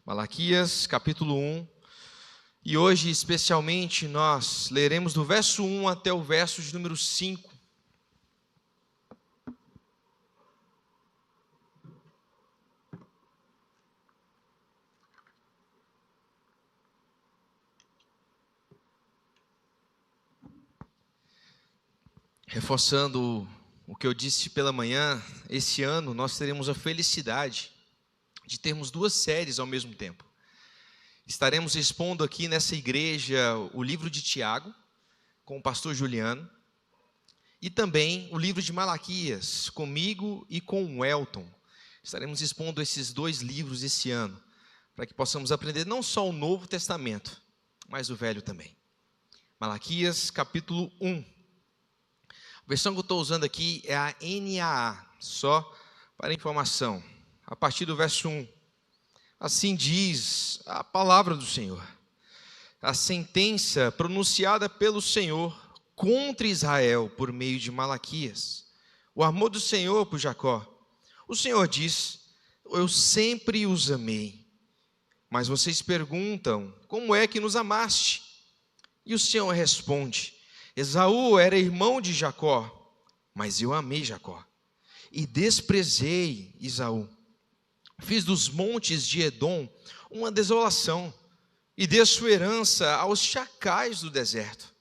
Malaquias, capítulo 1, e hoje especialmente nós leremos do verso 1 até o verso de número 5. Reforçando o que eu disse pela manhã, esse ano nós teremos a felicidade de termos duas séries ao mesmo tempo. Estaremos expondo aqui nessa igreja o livro de Tiago, com o pastor Juliano, e também o livro de Malaquias, comigo e com o Elton. Estaremos expondo esses dois livros esse ano, para que possamos aprender não só o Novo Testamento, mas o Velho também. Malaquias, capítulo 1. A versão que eu estou usando aqui é a NAA, só para informação. A partir do verso 1. Assim diz a palavra do Senhor. A sentença pronunciada pelo Senhor contra Israel por meio de Malaquias. O amor do Senhor por Jacó. O Senhor diz: eu sempre os amei. Mas vocês perguntam: como é que nos amaste? E o Senhor responde: Esaú era irmão de Jacó, mas eu amei Jacó e desprezei Esaú. Fiz dos montes de Edom uma desolação e dei sua herança aos chacais do deserto.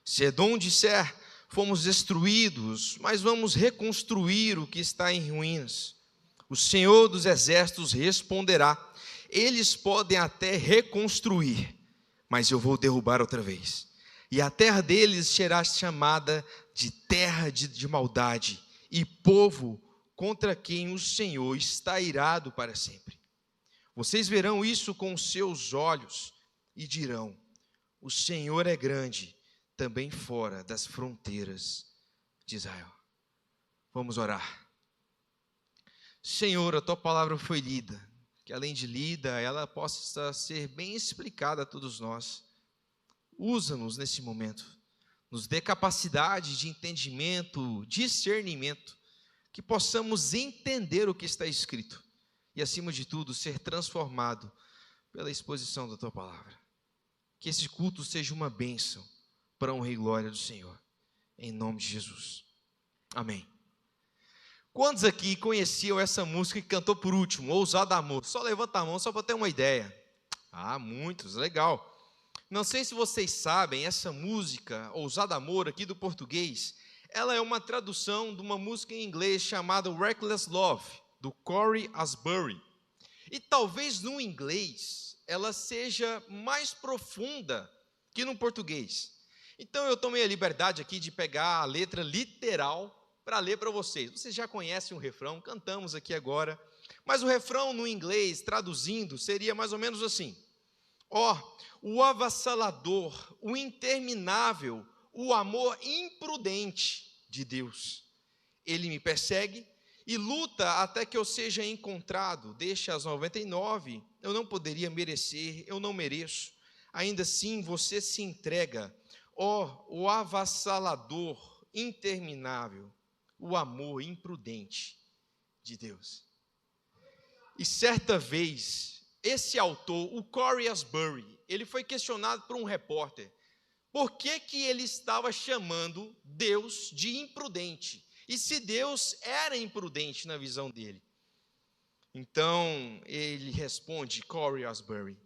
Se Edom disser: fomos destruídos, mas vamos reconstruir o que está em ruínas, o Senhor dos exércitos responderá: eles podem até reconstruir, mas eu vou derrubar outra vez. E a terra deles será chamada de terra de maldade e povo contra quem o Senhor está irado para sempre. Vocês verão isso com os seus olhos e dirão: o Senhor é grande, também fora das fronteiras de Israel. Vamos orar. Senhor, a tua palavra foi lida, que além de lida, ela possa ser bem explicada a todos nós. Usa-nos nesse momento, nos dê capacidade de entendimento, discernimento, que possamos entender o que está escrito e, acima de tudo, ser transformado pela exposição da tua palavra. Que esse culto seja uma bênção para a honra e glória do Senhor, em nome de Jesus. Amém. Quantos aqui conheciam essa música que cantou por último, Ousado Amor? Só levanta a mão, só para ter uma ideia. Ah, muitos, legal. Não sei se vocês sabem, essa música, Ousado Amor, aqui do português, ela é uma tradução de uma música em inglês chamada Reckless Love, do Cory Asbury. E talvez no inglês ela seja mais profunda que no português. Então eu tomei a liberdade aqui de pegar a letra literal para ler para vocês. Vocês já conhecem o refrão, cantamos aqui agora. Mas o refrão no inglês, traduzindo, seria mais ou menos assim: o avassalador, o interminável, o amor imprudente de Deus. Ele me persegue e luta até que eu seja encontrado. Deixa as 99, eu não poderia merecer, eu não mereço. Ainda assim você se entrega. O avassalador, interminável, o amor imprudente de Deus. E certa vez, esse autor, o Cory Asbury, ele foi questionado por um repórter. Por que ele estava chamando Deus de imprudente? E se Deus era imprudente na visão dele? Então, ele responde, Cory Asbury: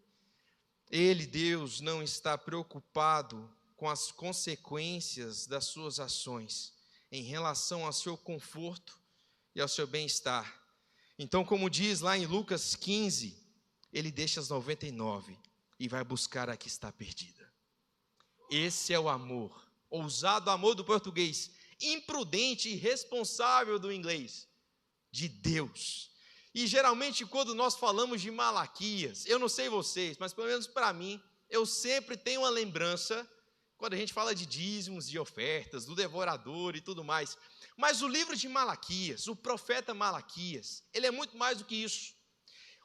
Deus, não está preocupado com as consequências das suas ações em relação ao seu conforto e ao seu bem-estar. Então, como diz lá em Lucas 15, ele deixa as 99 e vai buscar a que está perdida. Esse é o amor, ousado amor do português, imprudente e irresponsável do inglês, de Deus. E geralmente quando nós falamos de Malaquias, eu não sei vocês, mas pelo menos para mim, eu sempre tenho uma lembrança, quando a gente fala de dízimos e ofertas, do devorador e tudo mais. Mas o livro de Malaquias, o profeta Malaquias, ele é muito mais do que isso.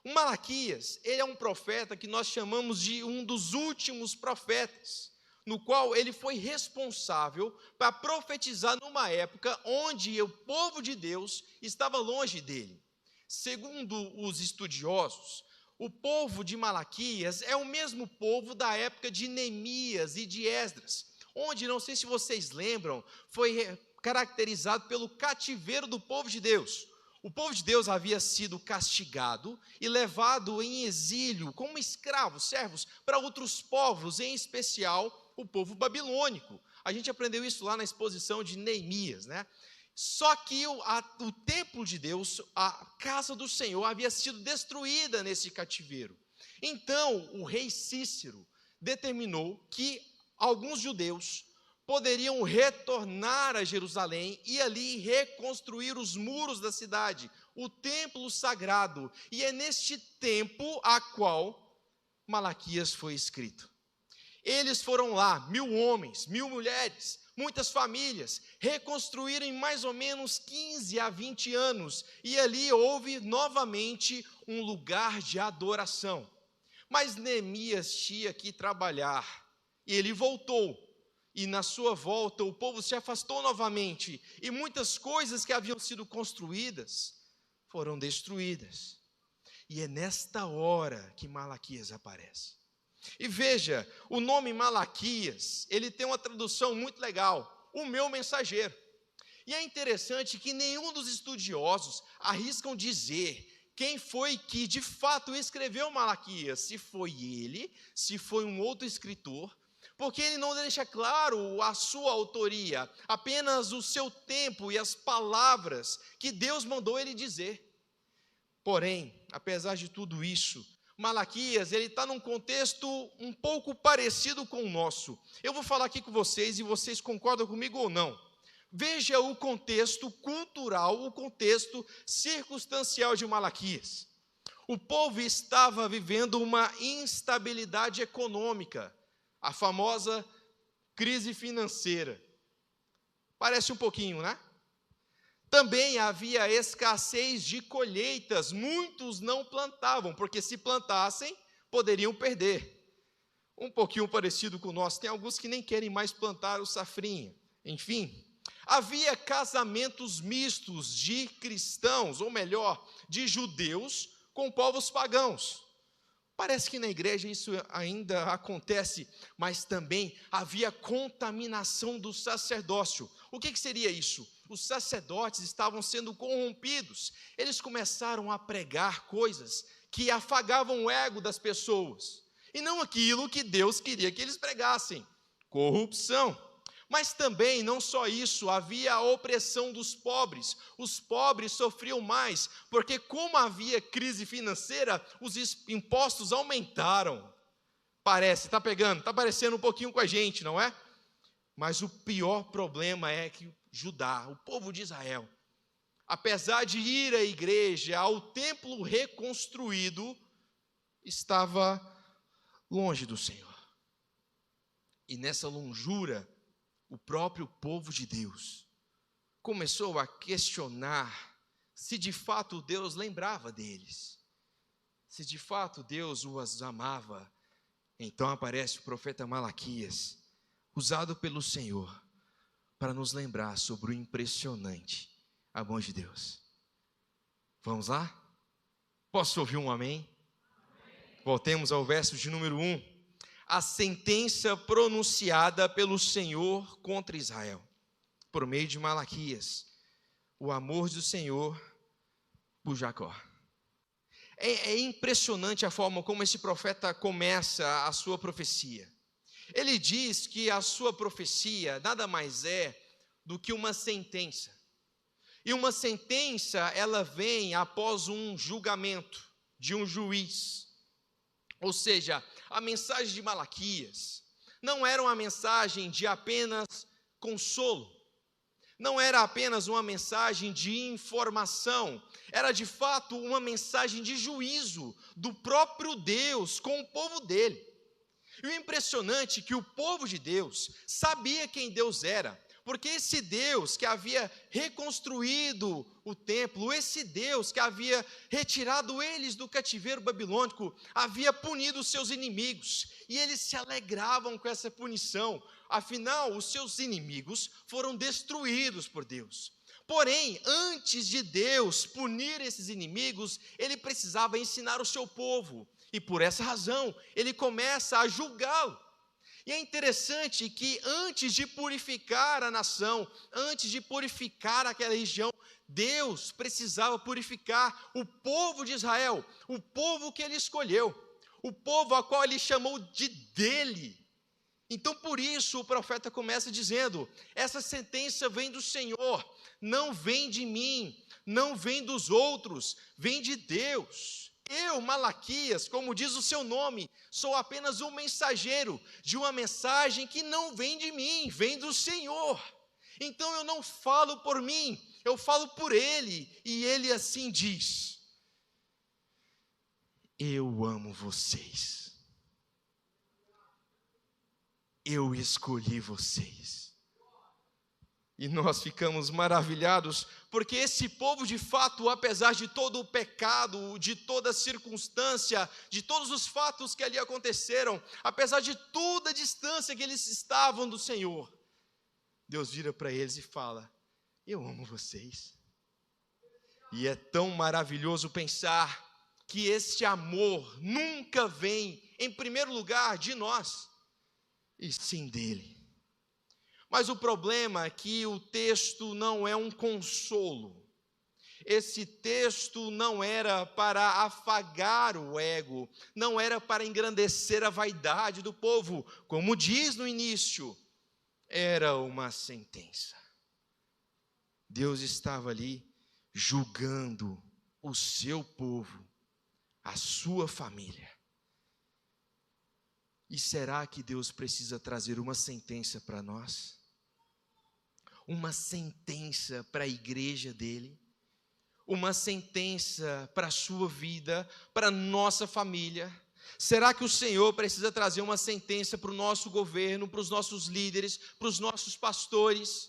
O Malaquias, ele é um profeta que nós chamamos de um dos últimos profetas, no qual ele foi responsável para profetizar numa época onde o povo de Deus estava longe dele. Segundo os estudiosos, o povo de Malaquias é o mesmo povo da época de Neemias e de Esdras, onde, não sei se vocês lembram, foi caracterizado pelo cativeiro do povo de Deus. O povo de Deus havia sido castigado e levado em exílio como escravos, servos, para outros povos, em especial o povo babilônico. A gente aprendeu isso lá na exposição de Neemias, né? Só que o templo de Deus, a casa do Senhor, havia sido destruída nesse cativeiro. Então, o rei Cícero determinou que alguns judeus poderiam retornar a Jerusalém e ali reconstruir os muros da cidade, o templo sagrado. E é neste tempo a qual Malaquias foi escrito. Eles foram lá, 1000 homens, 1000 mulheres, muitas famílias, reconstruíram em mais ou menos 15 a 20 anos, e ali houve novamente um lugar de adoração. Mas Neemias tinha que trabalhar, e ele voltou. E na sua volta o povo se afastou novamente, e muitas coisas que haviam sido construídas foram destruídas. E é nesta hora que Malaquias aparece. E veja, o nome Malaquias, ele tem uma tradução muito legal, o meu mensageiro. E é interessante que nenhum dos estudiosos arriscam dizer quem foi que de fato escreveu Malaquias, se foi ele, se foi um outro escritor, porque ele não deixa claro a sua autoria, apenas o seu tempo e as palavras que Deus mandou ele dizer. Porém, apesar de tudo isso, Malaquias, ele está num contexto um pouco parecido com o nosso. Eu vou falar aqui com vocês e vocês concordam comigo ou não. Veja o contexto cultural, o contexto circunstancial de Malaquias. O povo estava vivendo uma instabilidade econômica, a famosa crise financeira. Parece um pouquinho, né? Também havia escassez de colheitas, muitos não plantavam, porque se plantassem, poderiam perder. Um pouquinho parecido com o nosso, tem alguns que nem querem mais plantar o safrinha. Enfim, havia casamentos mistos de cristãos, ou melhor, de judeus com povos pagãos. Parece que na igreja isso ainda acontece, mas também havia contaminação do sacerdócio. O que seria isso? Os sacerdotes estavam sendo corrompidos. Eles começaram a pregar coisas que afagavam o ego das pessoas, e não aquilo que Deus queria que eles pregassem: corrupção. Mas também, não só isso, havia a opressão dos pobres. Os pobres sofriam mais, porque como havia crise financeira, os impostos aumentaram. Está pegando, está parecendo um pouquinho com a gente, não é? Mas o pior problema é que Judá, o povo de Israel, apesar de ir à igreja, ao templo reconstruído, estava longe do Senhor. E nessa longura, o próprio povo de Deus começou a questionar se de fato Deus lembrava deles, se de fato Deus os amava. Então aparece o profeta Malaquias, usado pelo Senhor, para nos lembrar sobre o impressionante amor de Deus. Vamos lá? Posso ouvir um amém? Voltemos ao verso de número 1. A sentença pronunciada pelo Senhor contra Israel, por meio de Malaquias, o amor do Senhor por Jacó. É impressionante a forma como esse profeta começa a sua profecia. Ele diz que a sua profecia nada mais é do que uma sentença. E uma sentença, ela vem após um julgamento de um juiz. Ou seja, a mensagem de Malaquias não era uma mensagem de apenas consolo, não era apenas uma mensagem de informação, era de fato uma mensagem de juízo do próprio Deus com o povo dele. E o impressionante é que o povo de Deus sabia quem Deus era, porque esse Deus que havia reconstruído o templo, esse Deus que havia retirado eles do cativeiro babilônico, havia punido os seus inimigos, e eles se alegravam com essa punição. Afinal, os seus inimigos foram destruídos por Deus. Porém, antes de Deus punir esses inimigos, ele precisava ensinar o seu povo. E por essa razão, ele começa a julgá-lo. E é interessante que antes de purificar a nação, antes de purificar aquela região, Deus precisava purificar o povo de Israel, o povo que ele escolheu, o povo a qual ele chamou de dele. Então, por isso, o profeta começa dizendo: essa sentença vem do Senhor, não vem de mim, não vem dos outros, vem de Deus. Eu, Malaquias, como diz o seu nome, sou apenas um mensageiro de uma mensagem que não vem de mim, vem do Senhor. Então eu não falo por mim, eu falo por Ele, e Ele assim diz: eu amo vocês. Eu escolhi vocês. E nós ficamos maravilhados, porque esse povo de fato, apesar de todo o pecado, de toda a circunstância, de todos os fatos que ali aconteceram, apesar de toda a distância que eles estavam do Senhor, Deus vira para eles e fala: eu amo vocês. E é tão maravilhoso pensar que este amor nunca vem, em primeiro lugar, de nós, e sim dele. Mas o problema é que o texto não é um consolo. Esse texto não era para afagar o ego, não era para engrandecer a vaidade do povo, como diz no início, era uma sentença. Deus estava ali julgando o seu povo, a sua família. E será que Deus precisa trazer uma sentença para nós? Uma sentença para a igreja dele? Uma sentença para a sua vida, para a nossa família? Será que o Senhor precisa trazer uma sentença para o nosso governo, para os nossos líderes, para os nossos pastores?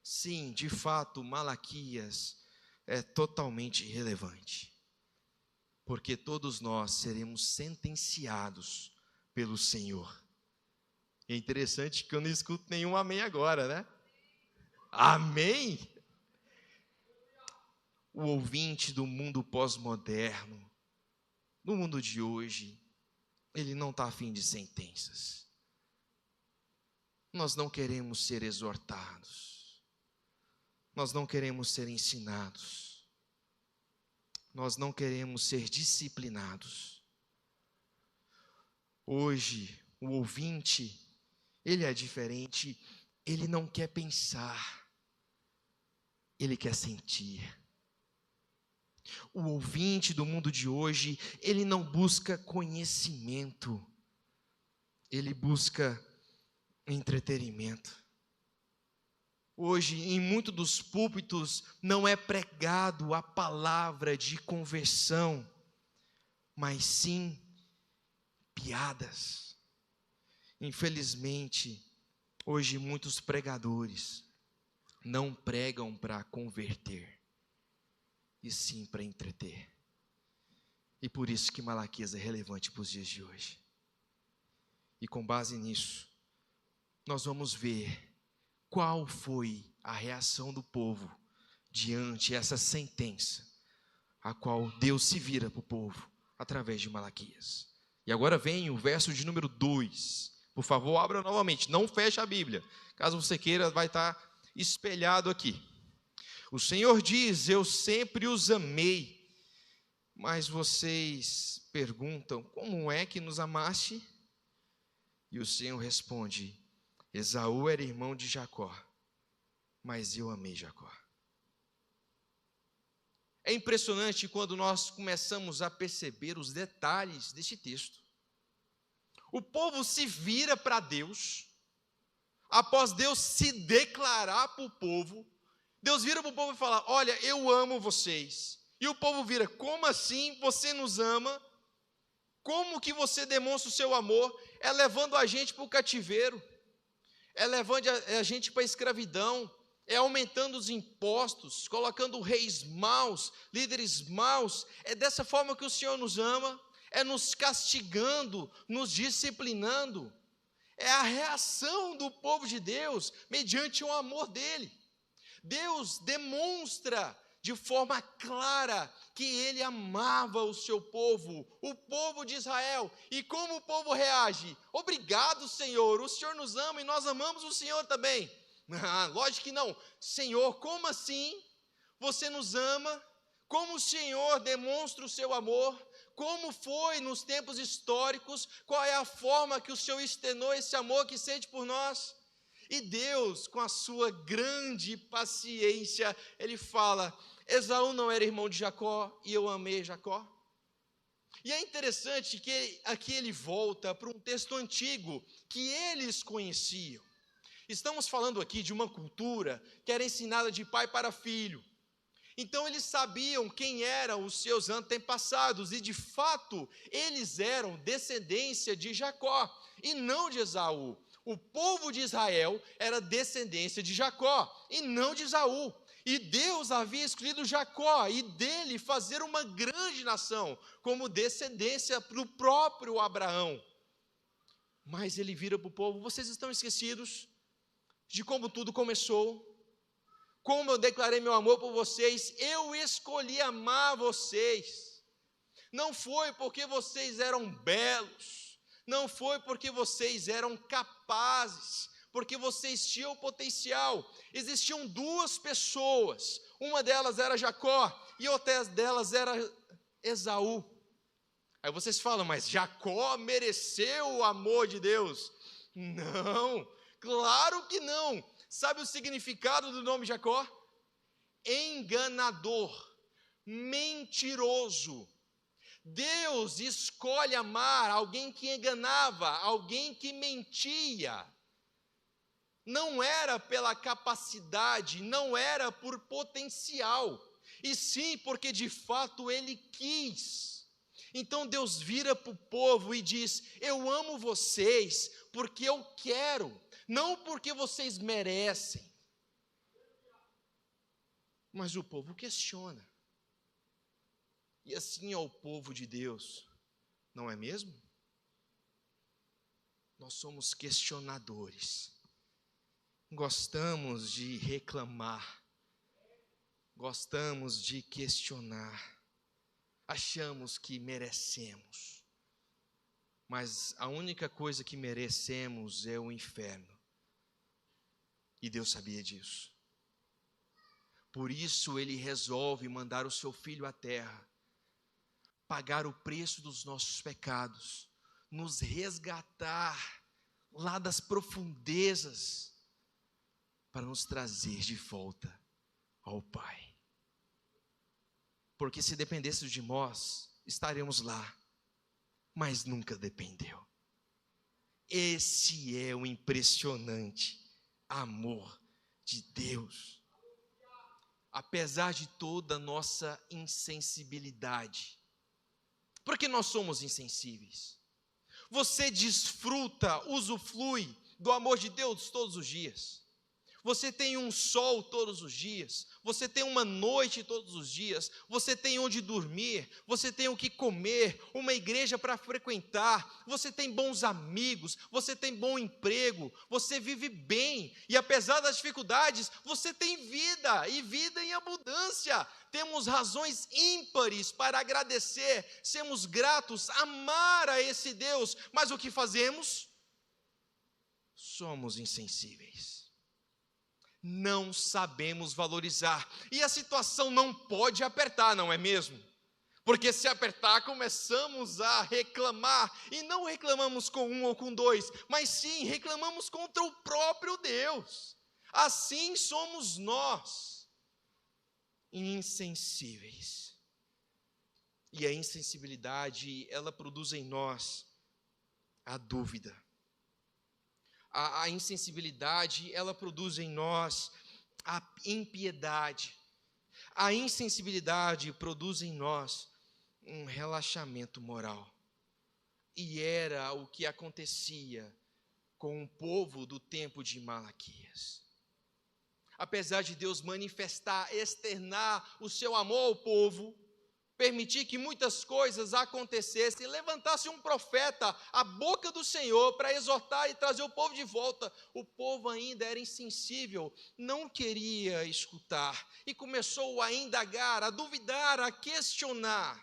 Sim, de fato, Malaquias é totalmente irrelevante, porque todos nós seremos sentenciados pelo Senhor. É interessante que eu não escuto nenhum amém agora, né? Amém? O ouvinte do mundo pós-moderno, no mundo de hoje, ele não está afim de sentenças. Nós não queremos ser exortados, nós não queremos ser ensinados, nós não queremos ser disciplinados. Hoje, o ouvinte, ele é diferente, ele não quer pensar, ele quer sentir. O ouvinte do mundo de hoje, ele não busca conhecimento, ele busca entretenimento. Hoje, em muitos dos púlpitos, não é pregado a palavra de conversão, mas sim piadas. Infelizmente, hoje muitos pregadores não pregam para converter, e sim para entreter. E por isso que Malaquias é relevante para os dias de hoje. E com base nisso, nós vamos ver qual foi a reação do povo diante essa sentença, a qual Deus se vira para o povo através de Malaquias. E agora vem o verso de número 2. Por favor, abra novamente, não feche a Bíblia. Caso você queira, vai estar espelhado aqui. O Senhor diz: eu sempre os amei. Mas vocês perguntam: como é que nos amaste? E o Senhor responde: Esaú era irmão de Jacó, mas eu amei Jacó. É impressionante quando nós começamos a perceber os detalhes deste texto. O povo se vira para Deus, após Deus se declarar para o povo, Deus vira para o povo e fala: olha, eu amo vocês. E o povo vira: como assim você nos ama? Como que você demonstra o seu amor? É levando a gente para o cativeiro, é levando a gente para a escravidão, é aumentando os impostos, colocando reis maus, líderes maus. É dessa forma que o Senhor nos ama, é nos castigando, nos disciplinando. É a reação do povo de Deus mediante o amor dele. Deus demonstra de forma clara que ele amava o seu povo, o povo de Israel. E como o povo reage? Obrigado, Senhor, o Senhor nos ama e nós amamos o Senhor também. Lógico que não. Senhor, como assim? Você nos ama? Como o Senhor demonstra o seu amor? Como foi nos tempos históricos? Qual é a forma que o Senhor externou esse amor que sente por nós? E Deus, com a sua grande paciência, ele fala: Esaú não era irmão de Jacó e eu amei Jacó. E é interessante que aqui ele volta para um texto antigo que eles conheciam. Estamos falando aqui de uma cultura que era ensinada de pai para filho. Então eles sabiam quem eram os seus antepassados e de fato eles eram descendência de Jacó e não de Esaú. O povo de Israel era descendência de Jacó e não de Esaú. E Deus havia escolhido Jacó e dele fazer uma grande nação, como descendência do próprio Abraão. Mas ele vira para o povo: vocês estão esquecidos de como tudo começou? Como eu declarei meu amor por vocês? Eu escolhi amar vocês. Não foi porque vocês eram belos, não foi porque vocês eram capazes, porque vocês tinham potencial. Existiam duas pessoas, uma delas era Jacó e outra delas era Esaú. Aí vocês falam: mas Jacó mereceu o amor de Deus? Não, claro que não. Sabe o significado do nome Jacó? Enganador, mentiroso. Deus escolhe amar alguém que enganava, alguém que mentia. Não era pela capacidade, não era por potencial, e sim porque de fato ele quis. Então Deus vira para o povo e diz: eu amo vocês porque eu quero, não porque vocês merecem. Mas o povo questiona. E assim é o povo de Deus, não é mesmo? Nós somos questionadores. Gostamos de reclamar. Gostamos de questionar. Achamos que merecemos. Mas a única coisa que merecemos é o inferno. E Deus sabia disso. Por isso ele resolve mandar o seu filho à terra, pagar o preço dos nossos pecados, nos resgatar lá das profundezas, para nos trazer de volta ao Pai. Porque se dependesse de nós, estaremos lá, mas nunca dependeu. Esse é o impressionante amor de Deus. Apesar de toda a nossa insensibilidade, porque nós somos insensíveis. Você desfruta, usufrui do amor de Deus todos os dias. Você tem um sol todos os dias, você tem uma noite todos os dias, você tem onde dormir, você tem o que comer, uma igreja para frequentar, você tem bons amigos, você tem bom emprego, você vive bem, e apesar das dificuldades, você tem vida, e vida em abundância. Temos razões ímpares para agradecer, sermos gratos, amar a esse Deus, mas o que fazemos? Somos insensíveis. Não sabemos valorizar, e a situação não pode apertar, não é mesmo? Porque se apertar, começamos a reclamar, e não reclamamos com um ou com dois, mas sim reclamamos contra o próprio Deus. Assim somos nós, insensíveis. E a insensibilidade, ela produz em nós a dúvida. A insensibilidade, ela produz em nós a impiedade. A insensibilidade produz em nós um relaxamento moral. E era o que acontecia com o povo do tempo de Malaquias. Apesar de Deus manifestar, externar o seu amor ao povo, permitir que muitas coisas acontecessem, levantasse um profeta à boca do Senhor para exortar e trazer o povo de volta. O povo ainda era insensível, não queria escutar e começou a indagar, a duvidar, a questionar,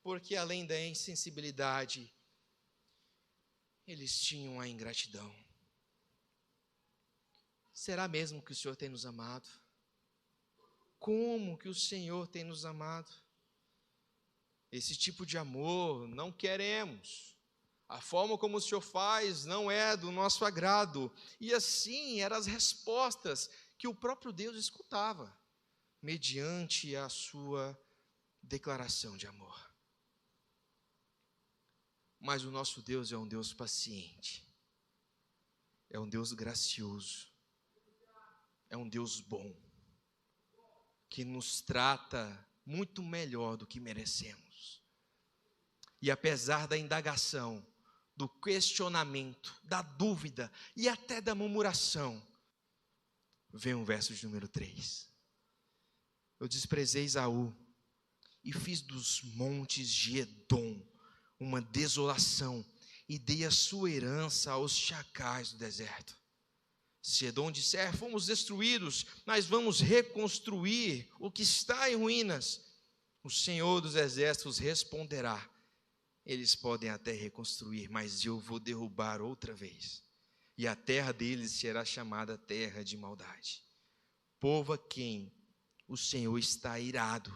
porque além da insensibilidade, eles tinham a ingratidão. Será mesmo que o Senhor tem nos amado? Como que o Senhor tem nos amado? Esse tipo de amor não queremos. A forma como o Senhor faz não é do nosso agrado. E assim eram as respostas que o próprio Deus escutava, mediante a sua declaração de amor. Mas o nosso Deus é um Deus paciente, é um Deus gracioso, é um Deus bom, que nos trata muito melhor do que merecemos. E apesar da indagação, do questionamento, da dúvida e até da murmuração, vem o verso de número 3. Eu desprezei Esaú e fiz dos montes de Edom uma desolação e dei a sua herança aos chacais do deserto. Se Edom disser, fomos destruídos, nós vamos reconstruir o que está em ruínas, o Senhor dos exércitos responderá, eles podem até reconstruir, mas eu vou derrubar outra vez, e a terra deles será chamada terra de maldade, povo a quem o Senhor está irado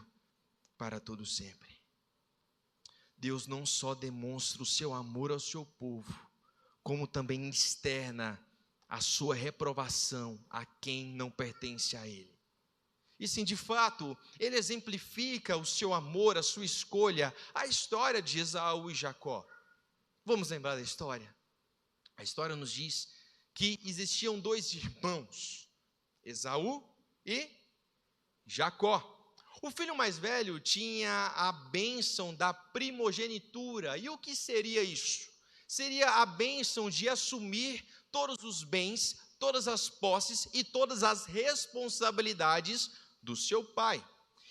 para todo sempre. Deus não só demonstra o seu amor ao seu povo, como também externa a sua reprovação a quem não pertence a ele. E sim, de fato, ele exemplifica o seu amor, a sua escolha, a história de Esaú e Jacó. Vamos lembrar da história? A história nos diz que existiam dois irmãos, Esaú e Jacó. O filho mais velho tinha a bênção da primogenitura. E o que seria isso? Seria a bênção de assumir todos os bens, todas as posses e todas as responsabilidades do seu pai.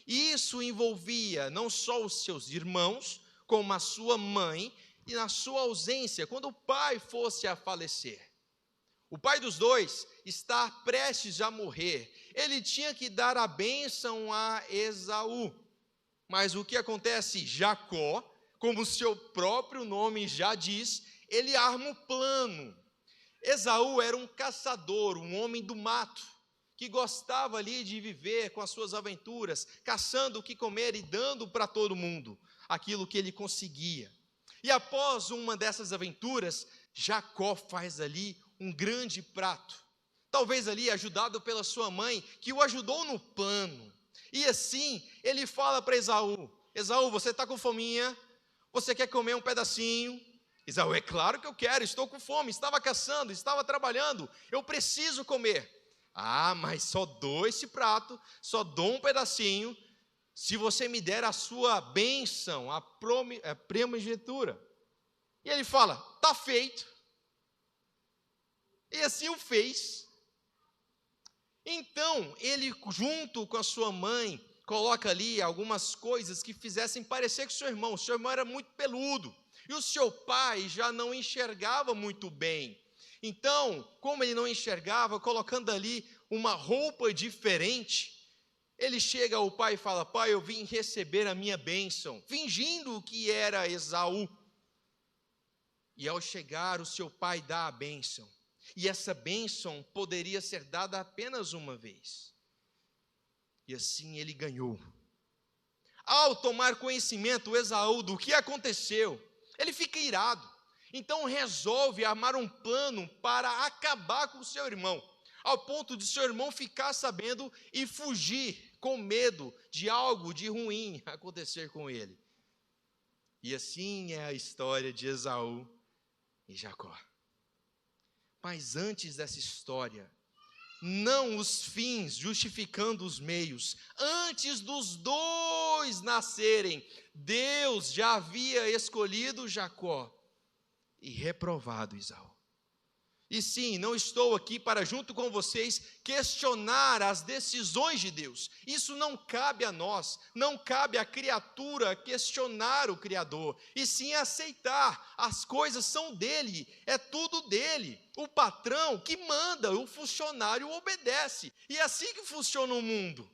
E isso envolvia não só os seus irmãos, como a sua mãe, e na sua ausência, quando o pai fosse a falecer. O pai dos dois está prestes a morrer. Ele tinha que dar a bênção a Esaú. Mas o que acontece? Jacó, como o seu próprio nome já diz, ele arma um plano. Esaú era um caçador, um homem do mato, que gostava ali de viver com as suas aventuras, caçando o que comer e dando para todo mundo aquilo que ele conseguia. E após uma dessas aventuras, Jacó faz ali um grande prato, talvez ali ajudado pela sua mãe, que o ajudou no plano. E assim, ele fala para Esaú, Esaú, você está com fominha? Você quer comer um pedacinho? Esaú, é claro que eu quero, estou com fome, estava caçando, estava trabalhando, eu preciso comer. Ah, mas só dou esse prato, só dou um pedacinho, se você me der a sua bênção, a primogenitura. E ele fala, está feito. E assim o fez. Então, ele junto com a sua mãe, coloca ali algumas coisas que fizessem parecer que o seu irmão era muito peludo. E o seu pai já não enxergava muito bem. Então, como ele não enxergava, colocando ali uma roupa diferente, ele chega ao pai e fala, pai, eu vim receber a minha bênção, fingindo que era Esaú. E ao chegar, o seu pai dá a bênção. E essa bênção poderia ser dada apenas uma vez. E assim ele ganhou. Ao tomar conhecimento, Esaú, do que aconteceu, ele fica irado. Então resolve armar um plano para acabar com o seu irmão, ao ponto de seu irmão ficar sabendo e fugir com medo de algo de ruim acontecer com ele. E assim é a história de Esaú e Jacó. Mas antes dessa história, não os fins justificando os meios, antes dos dois nascerem, Deus já havia escolhido Jacó e reprovado Esaú. E sim, não estou aqui para, junto com vocês, questionar as decisões de Deus. Isso não cabe a nós, não cabe à criatura questionar o Criador, e sim aceitar. As coisas são dele, é tudo dele. O patrão que manda, o funcionário obedece. E é assim que funciona o mundo.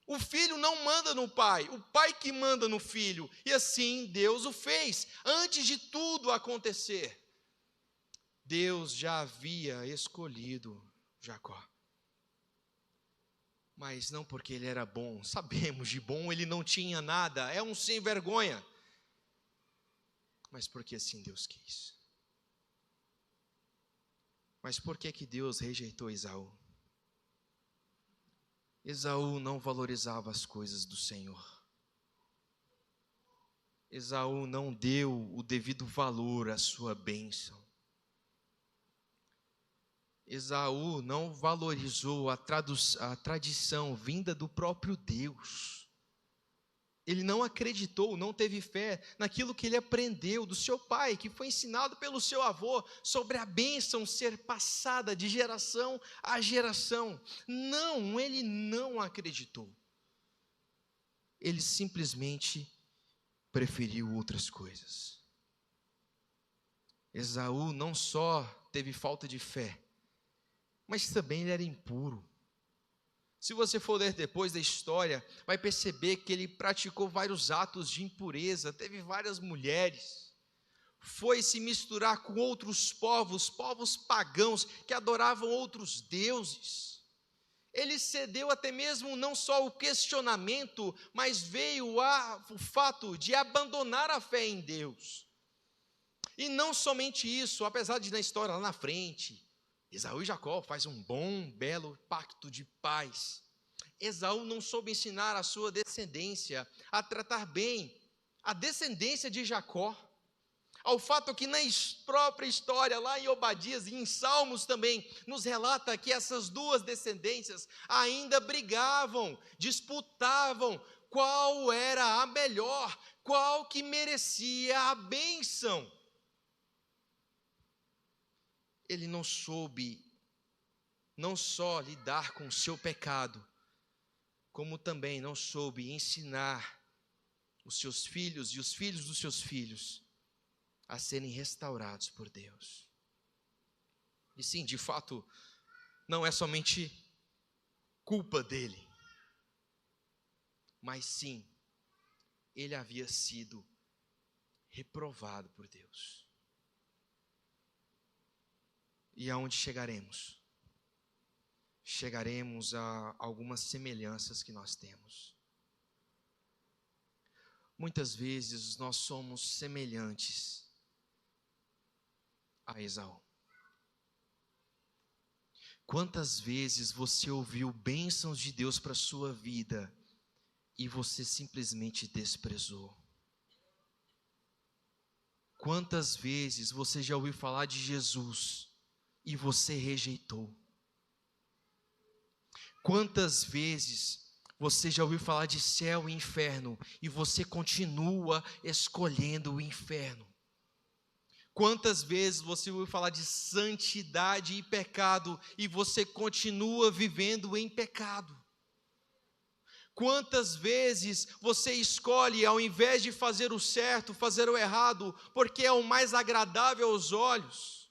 O filho não manda no pai, o pai que manda no filho. E assim Deus o fez, antes de tudo acontecer. Deus já havia escolhido Jacó. Mas não porque ele era bom, sabemos, de bom ele não tinha nada, é um sem vergonha. Mas porque assim Deus quis. Mas por que Deus rejeitou Esaú? Esaú não valorizava as coisas do Senhor. Esaú não deu o devido valor à sua bênção. Esaú não valorizou a tradição vinda do próprio Deus. Ele não acreditou, não teve fé naquilo que ele aprendeu do seu pai, que foi ensinado pelo seu avô, sobre a bênção ser passada de geração a geração. Não, ele não acreditou. Ele simplesmente preferiu outras coisas. Esaú não só teve falta de fé, mas também ele era impuro. Se você for ler depois da história, vai perceber que ele praticou vários atos de impureza, teve várias mulheres, foi se misturar com outros povos pagãos que adoravam outros deuses. Ele cedeu até mesmo não só o questionamento, mas veio o fato de abandonar a fé em Deus. E não somente isso, apesar de na história lá na frente, Esaú e Jacó fazem um bom, belo pacto de paz. Esaú não soube ensinar a sua descendência a tratar bem a descendência de Jacó. Ao fato que na própria história, lá em Obadias e em Salmos também, nos relata que essas duas descendências ainda brigavam, disputavam qual era a melhor, qual que merecia a bênção. Ele não soube não só lidar com o seu pecado, como também não soube ensinar os seus filhos e os filhos dos seus filhos a serem restaurados por Deus. E sim, de fato, não é somente culpa dele, mas sim, ele havia sido reprovado por Deus. E aonde chegaremos? Chegaremos a algumas semelhanças que nós temos. Muitas vezes nós somos semelhantes a Esaú. Quantas vezes você ouviu bênçãos de Deus para a sua vida e você simplesmente desprezou? Quantas vezes você já ouviu falar de Jesus e você rejeitou? Quantas vezes você já ouviu falar de céu e inferno e você continua escolhendo o inferno? Quantas vezes você ouviu falar de santidade e pecado e você continua vivendo em pecado? Quantas vezes você escolhe, ao invés de fazer o certo, fazer o errado, porque é o mais agradável aos olhos?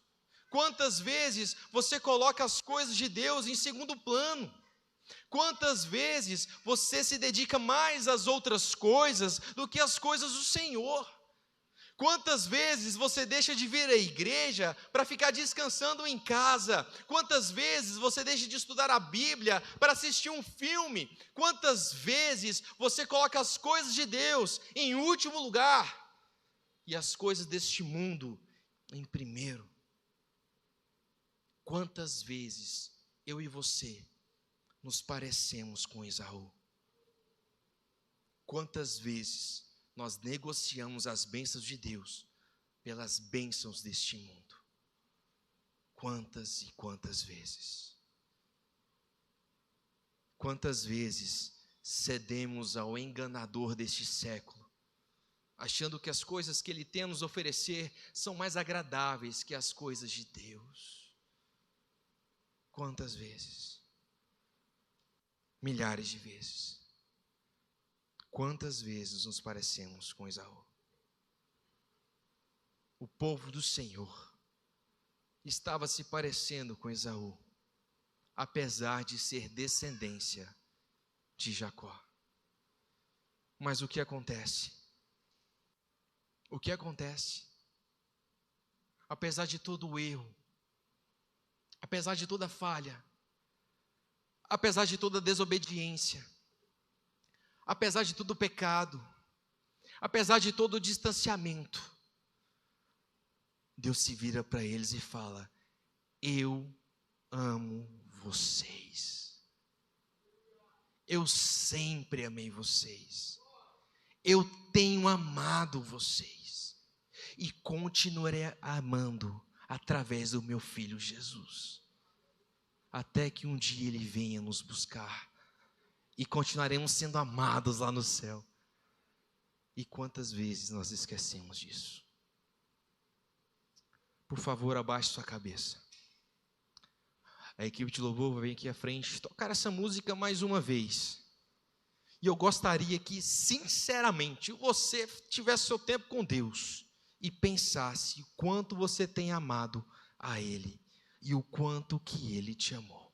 Quantas vezes você coloca as coisas de Deus em segundo plano? Quantas vezes você se dedica mais às outras coisas do que às coisas do Senhor? Quantas vezes você deixa de vir à igreja para ficar descansando em casa? Quantas vezes você deixa de estudar a Bíblia para assistir um filme? Quantas vezes você coloca as coisas de Deus em último lugar e as coisas deste mundo em primeiro? Quantas vezes eu e você nos parecemos com Esaú? Quantas vezes nós negociamos as bênçãos de Deus pelas bênçãos deste mundo? Quantas e quantas vezes? Quantas vezes cedemos ao enganador deste século, achando que as coisas que Ele tem a nos oferecer são mais agradáveis que as coisas de Deus. Quantas vezes? Milhares de vezes. Quantas vezes nos parecemos com Esaú? O povo do Senhor estava se parecendo com Esaú, apesar de ser descendência de Jacó. Mas o que acontece? O que acontece? Apesar de todo o erro, apesar de toda a falha, apesar de toda a desobediência, apesar de todo o pecado, apesar de todo o distanciamento, Deus se vira para eles e fala: eu amo vocês. Eu sempre amei vocês. Eu tenho amado vocês. E continuarei amando através do meu Filho Jesus. Até que um dia Ele venha nos buscar. E continuaremos sendo amados lá no céu. E quantas vezes nós esquecemos disso? Por favor, abaixe sua cabeça. A equipe de louvor vai vir aqui à frente tocar essa música mais uma vez. E eu gostaria que, sinceramente, você tivesse seu tempo com Deus e pensasse o quanto você tem amado a Ele e o quanto que Ele te amou.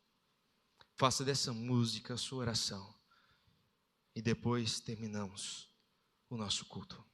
Faça dessa música a sua oração. E depois terminamos o nosso culto.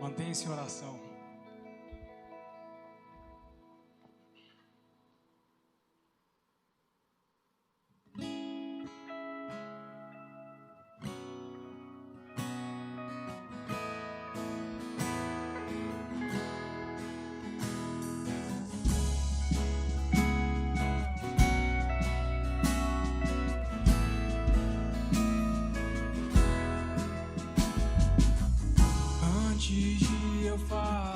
Mantenha-se em oração. Antes de eu falar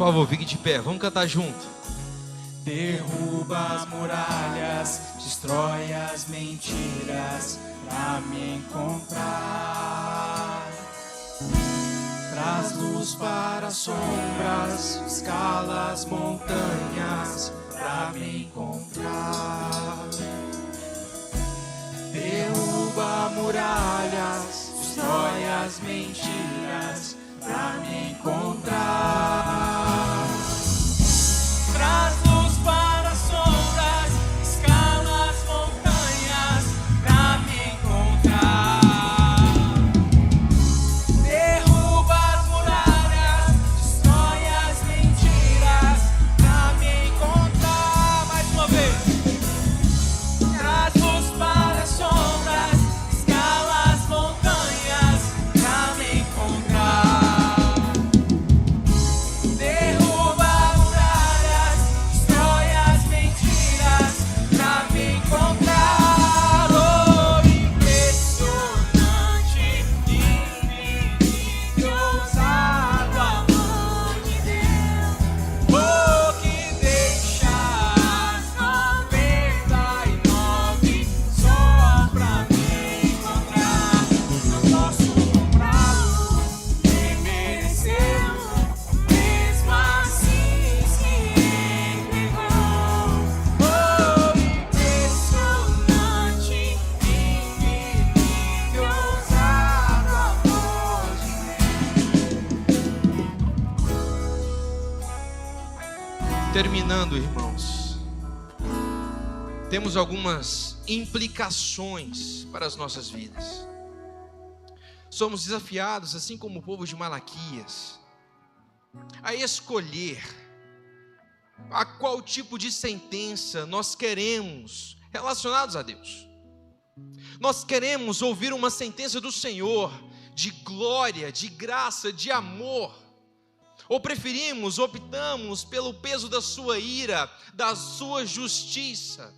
favor, fique de pé, vamos cantar junto. Derruba as muralhas, destrói as mentiras pra me encontrar. Traz luz para as sombras, escala as montanhas pra me encontrar. Derruba muralhas, destrói as mentiras pra me encontrar. Traz luz para as sombras, escala as montanhas pra me encontrar. Derruba as muralhas, destrói as mentiras pra me encontrar. Mais uma vez. Traz luz para as sombras, escala as montanhas pra me encontrar. Derruba muralhas, destrói as mentiras pra me encontrar. Oh, impressionante, infinito, ousado amor de Deus. Oh, que deixa as 99 só pra me encontrar. Não posso comprá-lo, nem merecê-lo, mesmo assim se entregou. Oh, impressionante, infinito, ousado amor de Deus. Terminando, irmãos, temos algumas implicações para as nossas vidas. Somos desafiados, assim como o povo de Malaquias, a escolher a qual tipo de sentença nós queremos relacionados a Deus. Nós queremos ouvir uma sentença do Senhor de glória, de graça, de amor, ou optamos pelo peso da sua ira, da sua justiça?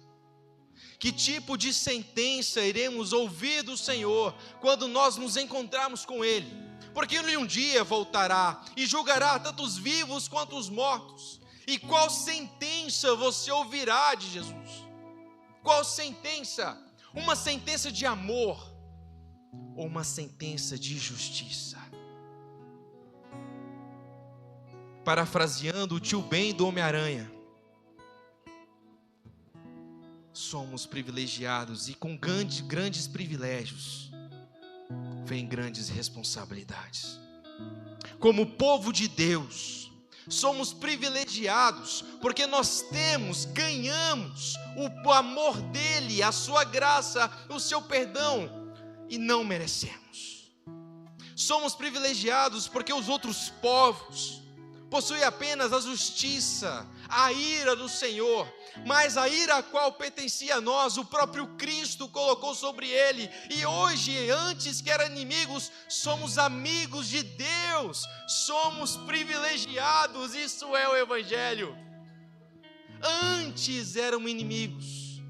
Que tipo de sentença iremos ouvir do Senhor quando nós nos encontrarmos com Ele? Porque Ele um dia voltará e julgará tanto os vivos quanto os mortos. E qual sentença você ouvirá de Jesus? Qual sentença? Uma sentença de amor ou uma sentença de justiça? Parafraseando o tio Ben do Homem-Aranha, somos privilegiados, e com grandes privilégios vem grandes responsabilidades. Como povo de Deus, somos privilegiados porque nós ganhamos o amor dele, a sua graça, o seu perdão, e não merecemos. Somos privilegiados porque os outros povos possuem apenas a justiça, a ira do Senhor, mas a ira a qual pertencia a nós, o próprio Cristo colocou sobre ele, e hoje, antes que eram inimigos, somos amigos de Deus, somos privilegiados, isso é o Evangelho. Antes éramos inimigos,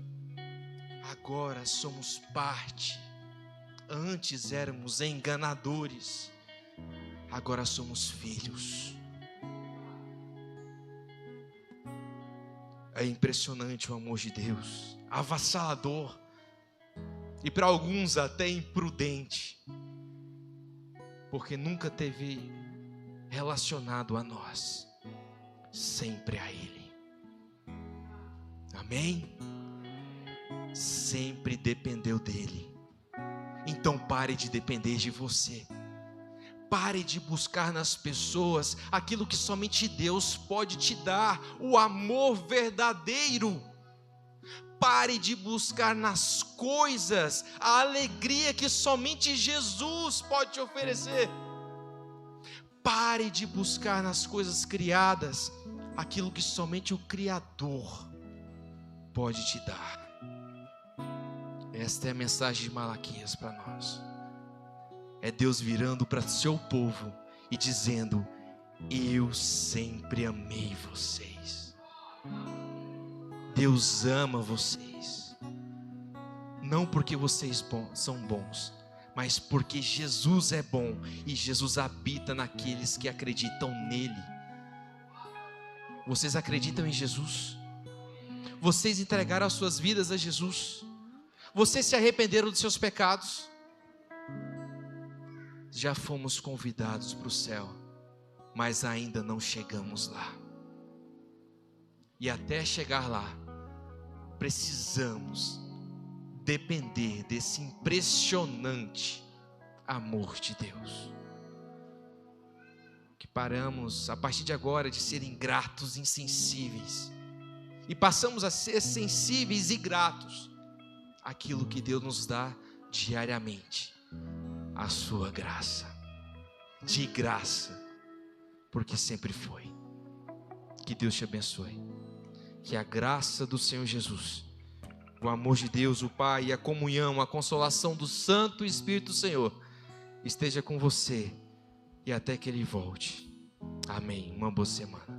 agora somos parte. Antes éramos enganadores, agora somos filhos. É impressionante o amor de Deus, avassalador, e para alguns até imprudente, porque nunca teve relacionado a nós, sempre a Ele. Amém? Sempre dependeu dEle. Então pare de depender de você. Pare de buscar nas pessoas aquilo que somente Deus pode te dar, o amor verdadeiro. Pare de buscar nas coisas a alegria que somente Jesus pode te oferecer. Pare de buscar nas coisas criadas aquilo que somente o Criador pode te dar. Esta é a mensagem de Malaquias para nós. É Deus virando para seu povo e dizendo: eu sempre amei vocês. Deus ama vocês, não porque vocês são bons, mas porque Jesus é bom e Jesus habita naqueles que acreditam nele. Vocês acreditam em Jesus? Vocês entregaram as suas vidas a Jesus? Vocês se arrependeram dos seus pecados? Já fomos convidados para o céu, mas ainda não chegamos lá. E até chegar lá, precisamos depender desse impressionante amor de Deus. Que paramos, a partir de agora, de ser ingratos, insensíveis, e passamos a ser sensíveis e gratos àquilo que Deus nos dá diariamente, a sua graça, de graça, porque sempre foi. Que Deus te abençoe, que a graça do Senhor Jesus, o amor de Deus, o Pai, e a comunhão, a consolação do Santo Espírito do Senhor esteja com você e até que Ele volte. Amém. Uma boa semana.